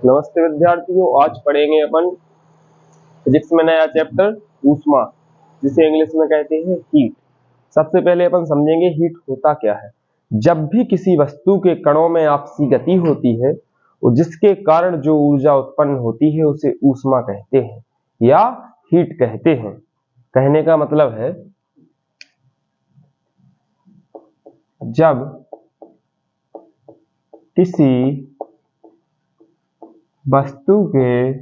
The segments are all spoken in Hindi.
नमस्ते विद्यार्थियों, आज पढ़ेंगे अपन फिजिक्स में नया चैप्टर ऊष्मा, जिसे इंग्लिश में कहते हैं हीट। सबसे पहले अपन समझेंगे हीट होता क्या है। जब भी किसी वस्तु के कणों में आपसी गति होती है और जिसके कारण जो ऊर्जा उत्पन्न होती है उसे ऊष्मा कहते हैं या हीट कहते हैं। कहने का मतलब है जब किसी वस्तु के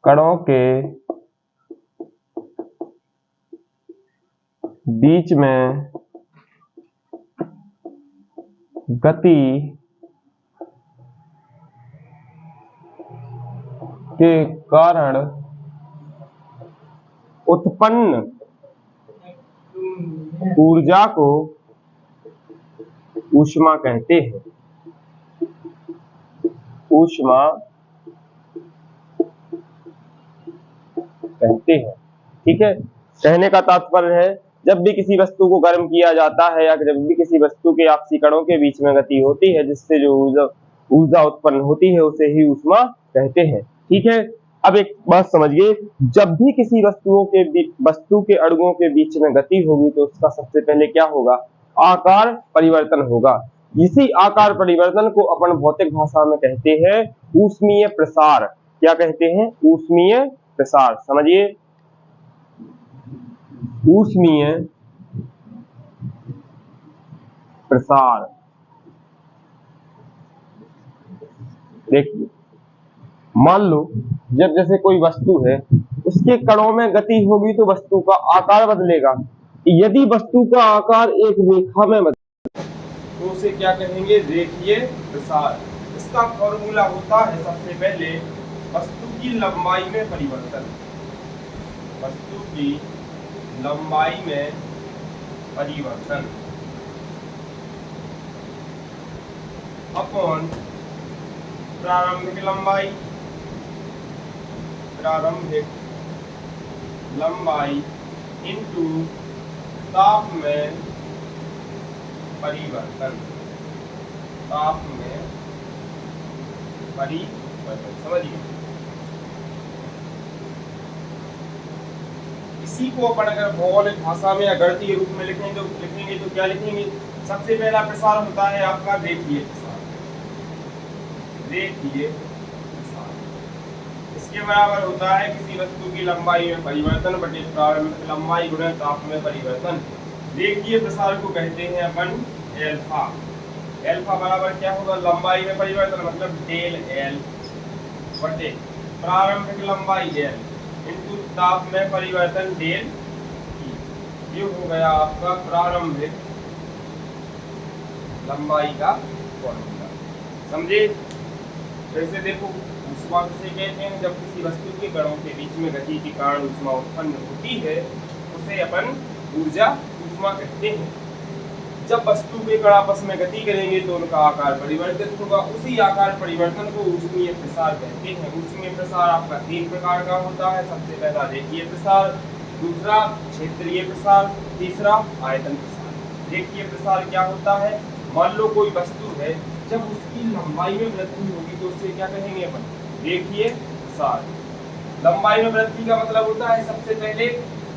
कणों के बीच में गति के कारण उत्पन्न ऊर्जा को ऊष्मा कहते हैं। ऊष्मा कहते हैं, ठीक है। कहने का तात्पर्य है जब भी किसी वस्तु को गर्म किया जाता है या जब भी किसी वस्तु के आपसी कणों के बीच में गति होती है जिससे जो ऊर्जा उत्पन्न होती है उसे ही ऊष्मा कहते हैं, ठीक है। अब एक बात समझिए, जब भी किसी वस्तु के अणुओं के बीच में गति होगी तो उसका सबसे पहले क्या होगा, आकार परिवर्तन होगा। इसी आकार परिवर्तन को अपन भौतिक भाषा में कहते हैं ऊष्मीय प्रसार। क्या कहते हैं? ऊष्मीय प्रसार। समझिए, ऊष्मीय प्रसार। देखिए, मान लो जब जैसे कोई वस्तु है उसके कणों में गति होगी तो वस्तु का आकार बदलेगा। यदि वस्तु का आकार एक रेखा में बदले तो उसे क्या कहेंगे? रेखीय प्रसार। इसका फॉर्मूला होता है सबसे पहले वस्तु की लंबाई में परिवर्तन। वस्तु की लंबाई में परिवर्तन अपॉन प्रारंभिक लंबाई। प्रारंभिक लंबाई इनटू ताप में परिवर्तन। ताप में परिवर्तन, समझिए। इसी को अपन अगर भौगोलिक भाषा में या गणितीय रूप में लिखेंगे तो क्या लिखेंगे? सबसे पहला प्रसार होता है आपका रेखीय प्रसार। रेखीय प्रसार इसके बराबर होता है किसी वस्तु की लंबाई में परिवर्तन बटे प्रारंभिक लंबाई गुणा ताप में परिवर्तन। रेखीय प्रसार को कहते हैं अपन एल्फा। एल्फा बराबर क्या होगा? लंबाई में परिवर्तन मतलब डेल एल बटे प्रारंभिक लंबाई एल इनटू ताप में परिवर्तन डेल ई। ये हो गया आपका प्रारंभिक लंबाई का फॉर्मूला। समझे? जैसे देखो, ऊष्मा किसे कहते हैं? जब किसी वस्तु के कणों के बीच में गति के कारण ऊष्मा उत्पन्न होती है उसे अपन ऊर्जा ऊष्मा कहते हैं। जब वस्तु के कण आपस में गति करेंगे तो उनका आकार परिवर्तित होगा। उसी आकार परिवर्तन को ऊष्मीय प्रसार कहते हैं। ऊष्मीय प्रसार आपका 3 प्रकार का होता है। सबसे पहला रेखीय प्रसार, दूसरा क्षेत्रीय प्रसार, तीसरा आयतन प्रसार। रेखीय प्रसार क्या होता है? मान लो कोई वस्तु है, जब उसकी लंबाई में वृद्धि होगी तो उससे क्या कहेंगे अपन? रेखीय प्रसार। लंबाई में वृद्धि का मतलब होता है सबसे पहले,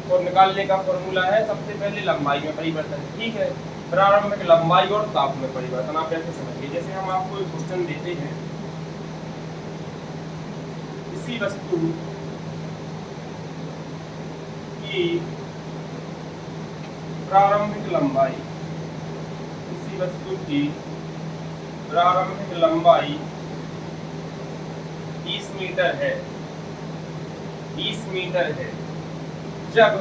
और निकालने का फॉर्मूला है सबसे पहले लंबाई में परिवर्तन, ठीक है। प्रारंभिक लंबाई और ताप में परिवर्तन। आप ऐसे समझिए, जैसे हम आपको एक क्वेश्चन देते हैं, किसी वस्तु की प्रारंभिक लंबाई, किसी वस्तु की प्रारंभिक लंबाई 30 मीटर है, 30 मीटर है। जब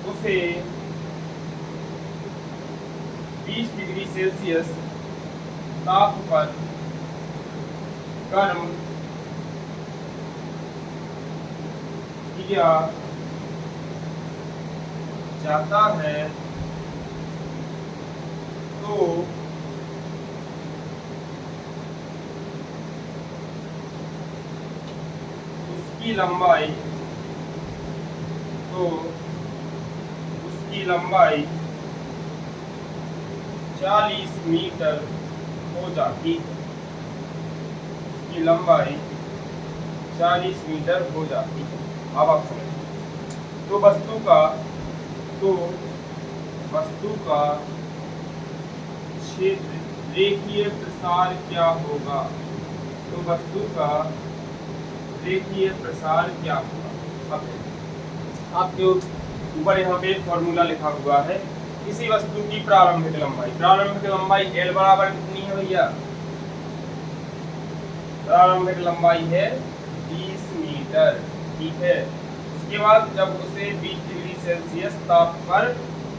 उसे 20 डिग्री सेल्सियस ताप पर गर्म किया जाता है तो उसकी लंबाई 40 मीटर हो जाती है, इसकी लंबाई 40 मीटर हो जाती है। अब आप समझिए, तो वस्तु का क्षेत्र रेखीय प्रसार क्या होगा? तो वस्तु का रेखीय प्रसार क्या होगा? अब आपके ऊपर यहाँ पे फॉर्मूला लिखा हुआ है, किसी वस्तु की प्रारंभिक लंबाई L बराबर कितनी है भैया? प्रारंभिक लंबाई है 20 मीटर, ठीक है। उसके बाद जब उसे 20 डिग्री सेल्सियस ताप पर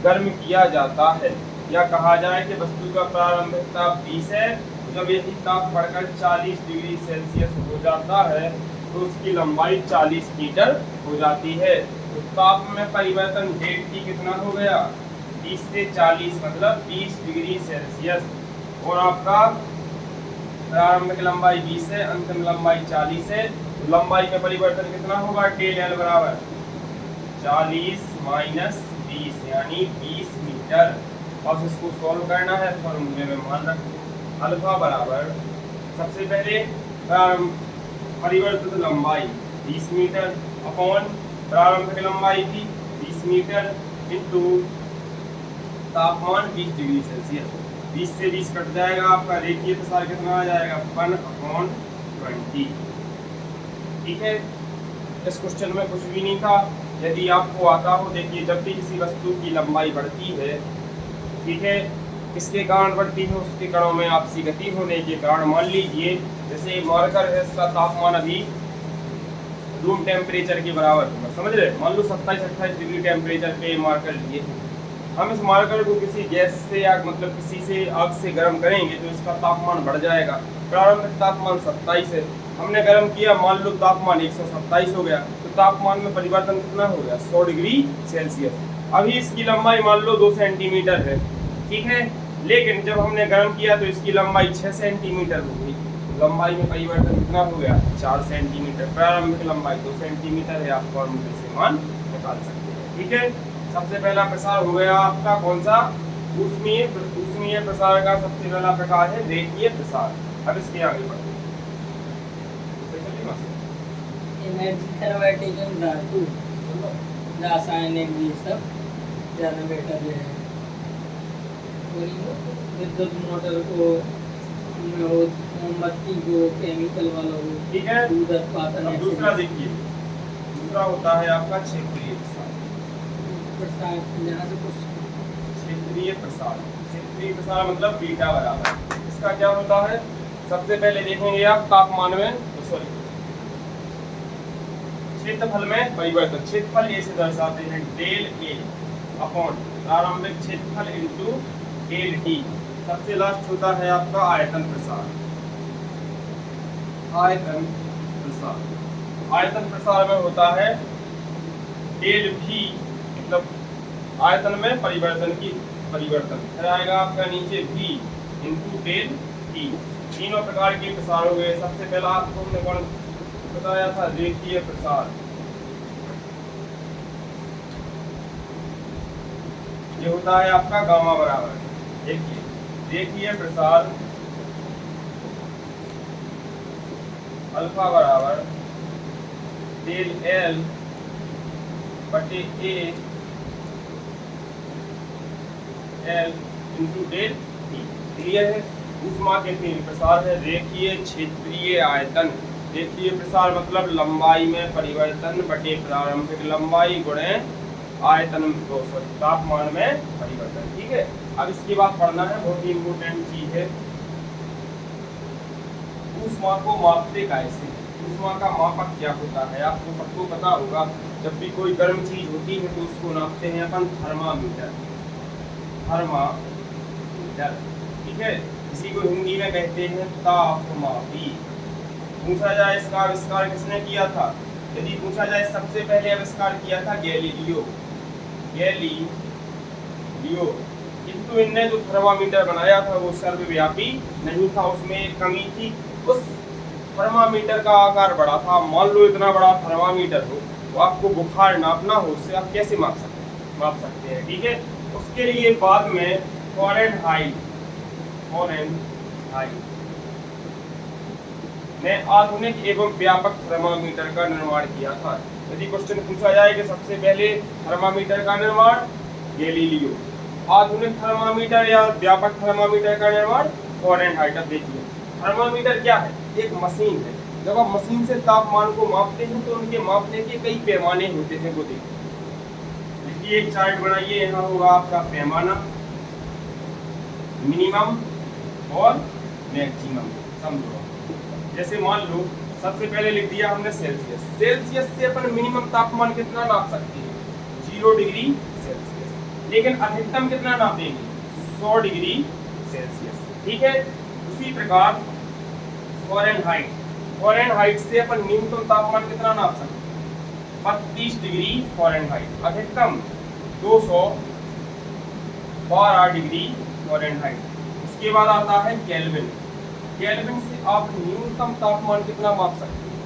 गर्म किया जाता है, या कहा जाए कि वस्तु का प्रारंभिक ताप 20 है, जब यही ताप बढ़कर 40 डिग्री सेल्सियस हो जाता है तो उसकी लंबाई 40 मीटर हो जाती है। तो ताप में परिवर्तन डेट टी कितना हो गया? 20 से 40 मतलब 20 डिग्री सेल्सियस। और आपका प्रारंभिक लंबाई 20 है, अंतिम लंबाई 40 है, तो लंबाई में परिवर्तन कितना होगा? डेल एल बराबर 40 माइनस 20 यानी 20 मीटर। अब इसको सॉल्व करना है, फॉर्मूले में मान रखो अल्फा बराबर सबसे पहले परिवर्तित लंबाई 20 मीटर अपॉन प्रारंभिक लंबाई भी 20 मीटर इंटू तापमान 20 डिग्री सेल्सियस। 20 से 20 कट जाएगा, आपका रेखीय प्रसार कितना आ जाएगा? 1/20। ठीक है, इस क्वेश्चन में कुछ भी नहीं था। यदि आपको आता हो, देखिए जब भी किसी वस्तु की लंबाई बढ़ती है, ठीक है, किसके कारण बढ़ती है? उसके कणों में आपसी गति होने के कारण। मान लीजिए जैसे मार्कर है, इसका तापमान अभी रूम टेम्परेचर के बराबर होगा, समझ रहे? मान लो 27-28 डिग्री टेम्परेचर पे मार्कर लिए, हम इस मार्कर को किसी गैस से या मतलब किसी से आग से गर्म करेंगे तो इसका तापमान बढ़ जाएगा। प्रारंभिक तापमान 27 है, हमने गर्म किया, मान लो तापमान 127 हो गया, तो तापमान में परिवर्तन कितना हो गया? 100 डिग्री सेल्सियस। अभी इसकी लंबाई मान लो 2 सेंटीमीटर है, ठीक है, लेकिन जब हमने गर्म किया तो इसकी लंबाई 6 सेंटीमीटर हो गई। लंबाई में परिवर्तन कितना हो गया? 4 सेंटीमीटर। प्रारंभिक लंबाई 2 सेंटीमीटर है, आप फॉर्मूले से मान निकाल सकते हैं। ठीक है, सबसे पहला प्रसार हो गया आपका कौन सा? ऊष्मीय प्रसार का सबसे पहला प्रकार है रेखीय प्रसार। अब इसके आगे बढ़ते हैं। एनर्जी कन्वर्टेशन धातु रासायनिक भी सब ज़्यादा बेटर है। विद्युत मोटर को, मोमबत्ती को, केमिकल वालों को, ठीक है। दूध उत्पादन। अब दूसरा देखिए, दूसरा होता है आपका क्षेत्रीय प्रसार। क्षेत्रीय प्रसार, क्षेत्रीय प्रसार मतलब बीटा बराबर। इसका क्या होता है? सबसे पहले देखेंगे आप तापमान में, सॉरी क्षेत्रफल में परिवर्तन। क्षेत्रफल ए से दर्शाते हैं डेल ए अपॉन प्रारंभिक क्षेत्रफल इंटू डेल टी। सबसे लास्ट होता है आपका आयतन प्रसार। आयतन प्रसार, आयतन प्रसार में होता है डेल भी, मतलब आयतन में परिवर्तन की परिवर्तन, फिर आएगा आपका नीचे भी इंटू डेल टी। तीनों प्रकार के प्रसार हो गए। सबसे पहला आपको हमने कौन बताया था? रेखीय प्रसार। ये होता है आपका गामा बराबर, देखिए रेखीय प्रसार अल्फा बराबर डेल एल बटे A L into del T. Clear है? ऊष्मा के तीन प्रसार है, रेखीय, क्षेत्रीय, आयतन। रेखीय प्रसार मतलब लंबाई में परिवर्तन बटे प्रारंभिक लंबाई गुणे आयतन, तापमान में परिवर्तन। ठीक है, अब इसके बाद पढ़ना है बहुत ही इम्पोर्टेंट चीज है, ऊष्मा को मापते कैसे? ऊष्मा का मापक क्या होता है? आपको सबको पता होगा, जब भी कोई गर्म चीज होती है तो उसको नापते हैं अपन थर्मामीटर। थर्मामीटर, ठीक है, इसी को हिंदी में कहते हैं तापमापी। पूछा जाए इसका आविष्कार किसने किया था? यदि पूछा जाए सबसे पहले आविष्कार किया था गैलीलियो, गैलीलियो। किंतु इनने जो थर्मामीटर बनाया था वो सर्वव्यापी नहीं था, उसमें एक कमी थी। उस थर्मामीटर का आकार बड़ा था। मान लो इतना बड़ा थर्मामीटर हो तो आपको बुखार नापना हो, उससे आप कैसे माप सकते हैं? ठीक है, उसके लिए बाद में फ़ारेनहाइट में आधुनिक एवं व्यापक थर्मामीटर का निर्माण किया था। यदि क्वेश्चन पूछा जाए कि सबसे पहले थर्मामीटर का निर्माण गैलीलियो, आधुनिक थर्मामीटर या व्यापक थर्मामीटर का निर्माण फ़ारेनहाइट। अब देखिए थर्मामीटर क्या है, एक मशीन है। जब आप मशीन से तापमान को मापते हैं तो उनके मापने के कई पैमाने होते हैं, वो देखिए एक चार्ट बनाइए। यहाँ होगा आपका पैमाना, मिनिमम और मैक्सिमम। समझो, जैसे मान लो सबसे पहले लिख दिया हमने सेल्सियस। सेल्सियस से अपन मिनिमम तापमान कितना नाप सकते हैं, 0 डिग्री सेल्सियस। लेकिन अधिकतम कितना नापेंगे, 100 डिग्री सेल्सियस। ठीक है, उसी प्रकार फ़ारेनहाइट, फ़ारेनहाइट से अपन न्यूनतम तापमान कितना नाप सकते हैं, 32 डिग्री फ़ारेनहाइट। अधिकतम 212 डिग्री फ़ारेनहाइट। उसके बाद आता है केल्विन। केल्विन से आप न्यूनतम तापमान कितना माप सकते हैं,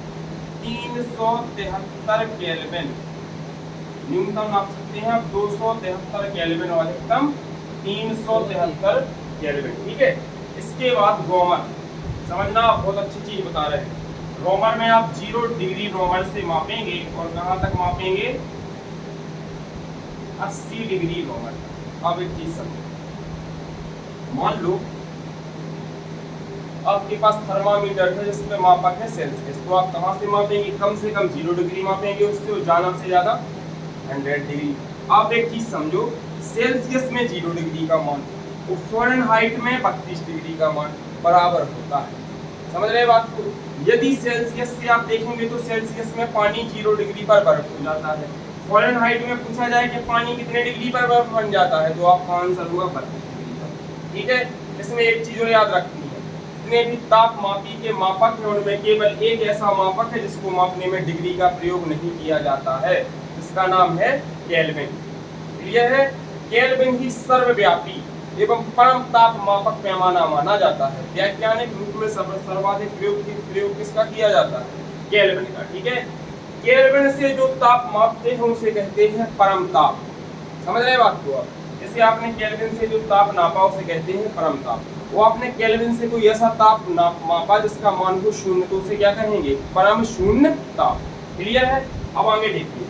373 केल्विन। न्यूनतम नाप सकते हैं आप 273 केल्विन और अधिकतम 373 केल्विन। ठीक है, इसके बाद रोमर। समझना, आप बहुत अच्छी चीज बता रहे हैं। रोमर में आप 0 डिग्री रोमर से मापेंगे और कहां तक मापेंगे, 80 डिग्री रोमर। अब एक चीज समझो, मान लो आपके पास थर्मामीटर है जिसमें मापक है सेल्सियस, तो आप कहां से मापेंगे, कम से कम 0 डिग्री मापेंगे उससे, और ज्यादा से ज्यादा 100 डिग्री। आप एक चीज समझो, सेल्सियस में 0 डिग्री का मान और फ़ारेनहाइट में 32 डिग्री का मान बराबर होता है। समझ रहे बात को। यदि सेल्सियस से आप देखेंगे तो सेल्सियस में पानी 0 डिग्री पर बर्फ हो जाता है। फ़ारेनहाइट में पूछा जाए कि पानी कितने डिग्री पर बर्फ बन जाता है, तो आपका आंसर होगा 32 डिग्री पर। ठीक है, इसमें एक चीज और याद रखनी है, जितने भी तापमापी के मापक है उनमें केवल एक ऐसा मापक है जिसको मापने में डिग्री का प्रयोग नहीं किया जाता है, जिसका नाम है केल्विन। क्लियर है, केल्विन ही सर्वव्यापी एवं परम ताप मापक पैमाना माना जाता है। वैज्ञानिक रूप में सर्वाधिक प्रयोग किसका किया जाता है, केल्विन का। ठीक है, केल्विन से जो ताप मापते हैं उसे कहते हैं परम ताप। समझ रहे बात को आप। जैसे आपने केल्विन से जो ताप नापा उसे कहते हैं परम ताप। वो आपने केल्विन से कोई ऐसा ताप मापा जिसका मान हो 0, तो उसे क्या कहेंगे, परम शून्य ताप। क्लियर है। अब आगे देखिए,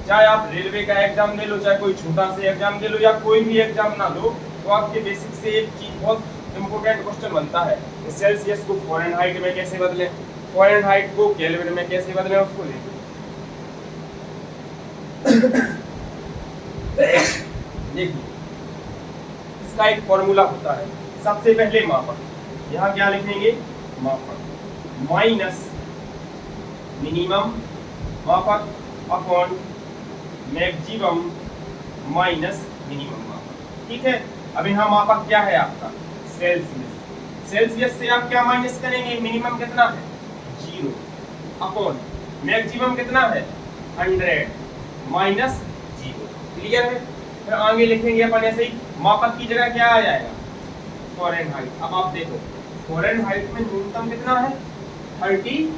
चाहे आप रेलवे का एग्जाम दे लो, चाहे कोई छोटा सा एग्जाम दे लो, या कोई भी एग्जाम ना दो, तो आपके बेसिक से एक चीज बहुत इंपॉर्टेंट क्वेश्चन बनता है, सेल्सियस को फ़ारेनहाइट में कैसे बदलें, फ़ारेनहाइट को केल्विन में कैसे बदलें, उसको देखो। देखिए, इसका एक फॉर्मूला होता है। सबसे पहले मापक, यहाँ क्या लिखेंगे, मापक माइनस मिनिमम मापक अपॉन मैक्सिमम माइनस मिनिमम मापक। ठीक है, अब यहाँ मापक क्या है आपका, सेल्सियस। सेल्सियस से आप क्या माइनस करेंगे, मिनिमम कितना है 0 अपॉन मैक्सिमम कितना है 100 माइनस 0। क्लियर है। फिर आगे लिखेंगे अपन ऐसे ही, मापक की जगह क्या आ जाएगा, फ़ारेनहाइट। अब आप देखो, फ़ारेनहाइट में न्यूनतम कितना है 32,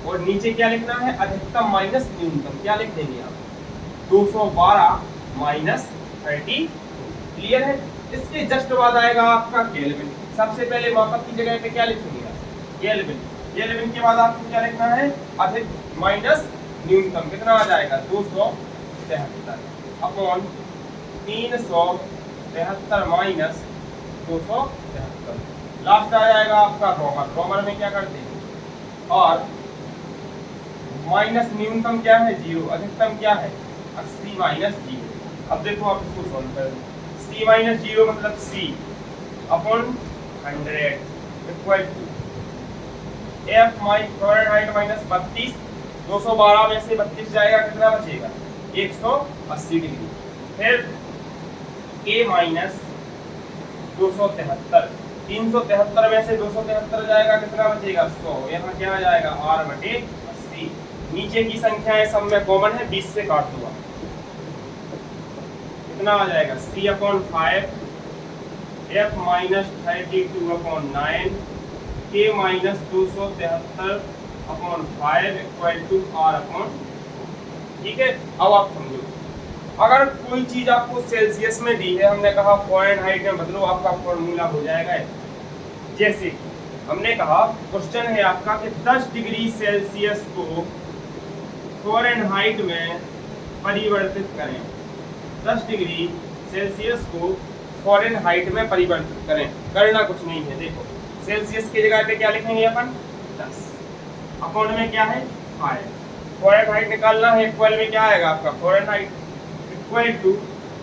और नीचे क्या लिखना है, अधिकतम माइनस न्यूनतम। क्या लिख देंगे आप, 212 माइनस 32। क्लियर है। इसके जस्ट बाद आएगा आपका केल्विन। सबसे पहले मापक की जगह पे क्या लिखेंगे आप, केल्विन। केल्विन के बाद आपको क्या लिखना है, अधिक माइनस न्यूनतम। कितना आ जाएगा 273 अपॉन 373 माइनस 273। लास्ट आ जाएगा आपका रोमर। रोमर में क्या करते हैं, और माइनस न्यूनतम क्या है 0, अधिकतम क्या है 80 माइनस 0। अब देखो आप इसको सॉल्व करें, c माइनस 0 मतलब c upon 100 equal to f Fahrenheit minus 32, 212 में से 32 जाएगा, कितना बचेगा 180 डिग्री। फिर k माइनस 273, 373 में से 273 जाएगा, कितना बचेगा 100। यहाँ क्या आ जाएगा r/80। नीचे की संख्याएं सब में कॉमन है, 20 से काट दूंगा, कितना आ जाएगा c upon 5 f minus 32 upon 9 k minus 273 upon 5 equal to r upon. ठीक है, अब आप समझो, अगर कोई चीज आपको सेल्सियस में दी है, हमने कहा फ़ारेनहाइट में बदलो, आपका फॉर्मूला हो जाएगा। जैसे हमने कहा क्वेश्चन है आपका कि 10 डिग्री सेल्सियस को फ़ारेनहाइट में परिवर्तित करें। 10 डिग्री सेल्सियस को फ़ारेनहाइट में परिवर्तित करें। करना कुछ नहीं है, देखो सेल्सियस की जगह पे क्या लिखेंगे अपन 10, अपॉन में क्या है 5, फ़ारेनहाइट निकालना है, इक्वल में क्या आएगा आपका Fahrenheit equal to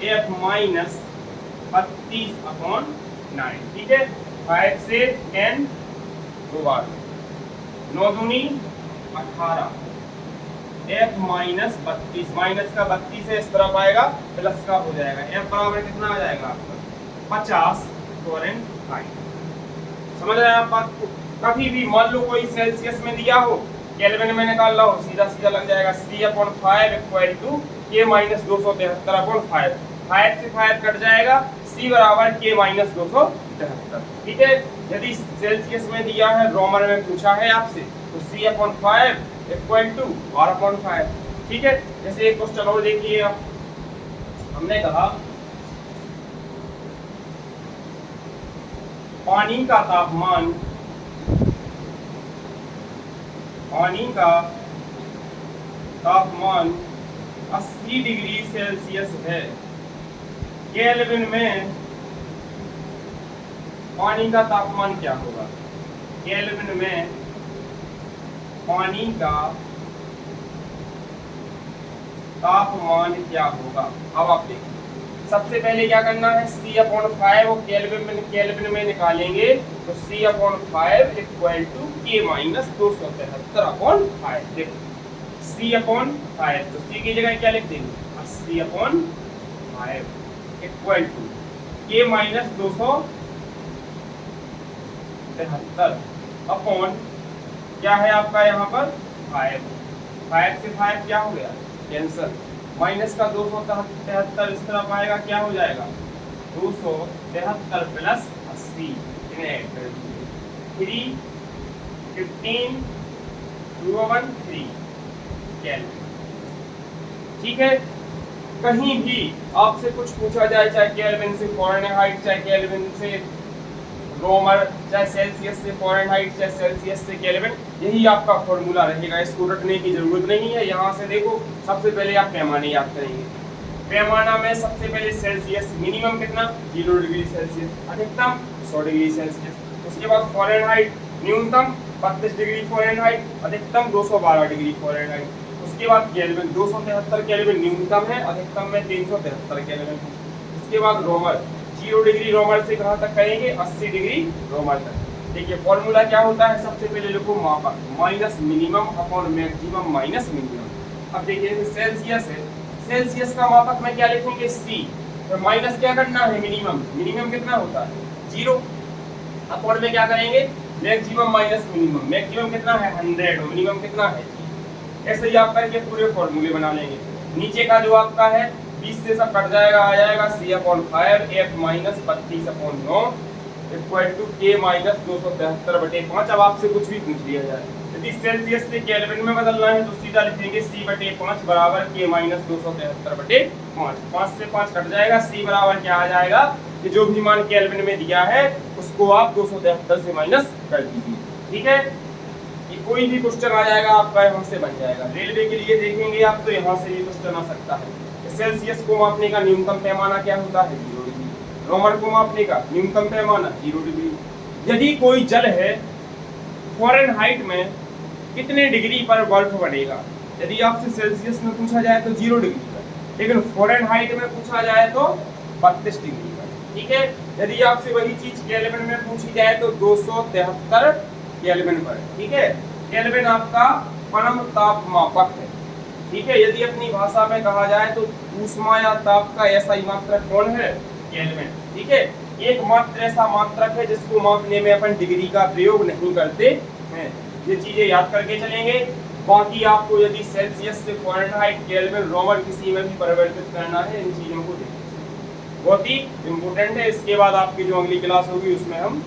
F minus 32/9। ठीक है, 5 से 10 दो बार 9 दूनी 18, F माइनस 32, माइनस का 32 से इस तरफ आएगा, प्लस का हो जाएगा। F बराबर कितना आ जाएगा आपका 50 फ़ारेनहाइट। समझ रहे हैं आप बात को? कभी भी मान लो कोई सेल्सियस में दिया हो, केल्विन में निकाल हो, सीधा सीधा लग जाएगा C/5 equal to K minus 273/5। 5 से 5 कट जाएगा, C बराबर K माइनस 273। ठीक है, यदि सेल्सियस में दिया है, रोमन में पूछा है आपसे, तो C/5 इक्वल टू R/5। ठीक है, जैसे एक क्वेश्चन और देखिए आप, हमने कहा पानी का तापमान 80 डिग्री सेल्सियस है। केल्विन में पानी का तापमान क्या होगा? केल्विन में पानी का तापमान क्या होगा? अब आप देखिए, सबसे पहले क्या करना है, C/5 और केल्विन में निकालेंगे तो C/5 equal to K minus 273/5। देखो C/5, तो C की जगह क्या लिख देंगे 80/5 equal to K minus 273 upon क्या है आपका यहाँ पर 5 से 5 क्या हो गया कैंसर, माइनस का 273 इस तरफ आएगा, क्या हो जाएगा 273 प्लस 80, 3 15 213 केल्विन। ठीक है, कहीं भी आपसे कुछ पूछा जाए, चाहे केल्विन से फ़ारेनहाइट, चाहे केल्विन से रोमन, चाहे सेल्सियस से फ़ारेनहाइट, चाहे सेल्सियस से केल्विन, यही आपका फॉर्मूला रहेगा, इसको रटने की जरूरत नहीं है। यहाँ से देखो, सबसे पहले आप पैमाने याद करेंगे। पैमाना में सबसे पहले सेल्सियस, मिनिमम कितना 0 डिग्री सेल्सियस, अधिकतम 100 डिग्री सेल्सियस। उसके बाद फ़ारेनहाइट, न्यूनतम 32 डिग्री फ़ारेनहाइट, अधिकतम 212 डिग्री फ़ारेनहाइट। उसके बाद केल्विन, 273 केल्विन न्यूनतम है, अधिकतम में 373 केल्विन। उसके बाद रोमन, 0 डिग्री रोमन से कहाँ तक करेंगे 80 डिग्री रोमन तक। देखिए फॉर्मूला क्या होता है, सबसे पहले लिखो मापक minus minimum upon maximum minus minimum. अब देखिए सेल्सियस है, सेल्सियस का मापक में क्या लिखेंगे C, तो माइनस क्या करना है मिनिमम, मिनिमम कितना होता है 0, अपॉन में क्या करेंगे मैक्सिमम माइनस मिनिमम, मैक्सिमम कितना है 100, मिनिमम कितना है। ऐसे ही आप करके पूरे फॉर्मूले बना लेंगे। नीचे का जो आपका है 20 से सब कट जाएगा, आ जाएगा C/5 F minus 32/9 equal to K minus 273/5। अब आपसे कुछ भी पूछ लिया जाए, यदि सेल्सियस से केल्विन में बदलना है तो सीधा लिखेंगे C/5 बराबर K माइनस 273/5। 5 से 5 कट जाएगा, C बराबर क्या आ जाएगा कि जो भी मान केल्विन में दिया है उसको आप 273 से माइनस कर दीजिए। ठीक है, ये कोई भी क्वेश्चन आ जाएगा आपका यहाँ से बन जाएगा। रेलवे के लिए देखेंगे आप तो यहाँ से भी क्वेश्चन आ सकता है। सेल्सियस को मापने का न्यूनतम पैमाना क्या होता है 0 डिग्री, रोमन को मापने का न्यूनतम पैमाना 0 डिग्री। यदि कोई जल है फ़ारेनहाइट में कितने डिग्री पर बर्फ बनेगा, यदि आपसे सेल्सियस में पूछा जाए तो 0 डिग्री पर, लेकिन फ़ारेनहाइट में पूछा जाए तो 32 डिग्री पर। ठीक है, यदि आपसे वही चीज केल्विन में पूछी जाए तो 273 केल्विन पर। ठीक है, केल्विन आपका परम तापमापक है। ठीक है, यदि अपनी भाषा में कहा जाए तो ऊष्मा या ताप का ऐसा ही मात्रक कौन है केल्विन। ठीक है, एकमात्र ऐसा मात्रक है जिसको मापने में अपन डिग्री का प्रयोग नहीं करते हैं। ये चीजें याद करके चलेंगे। बाकी आपको यदि सेल्सियस से फ़ारेनहाइट, केल्विन, रोमन किसी में भी परिवर्तित करना है, इन चीजों को देखिए, बहुत ही इम्पोर्टेंट है। इसके बाद आपकी जो अगली क्लास होगी उसमें हम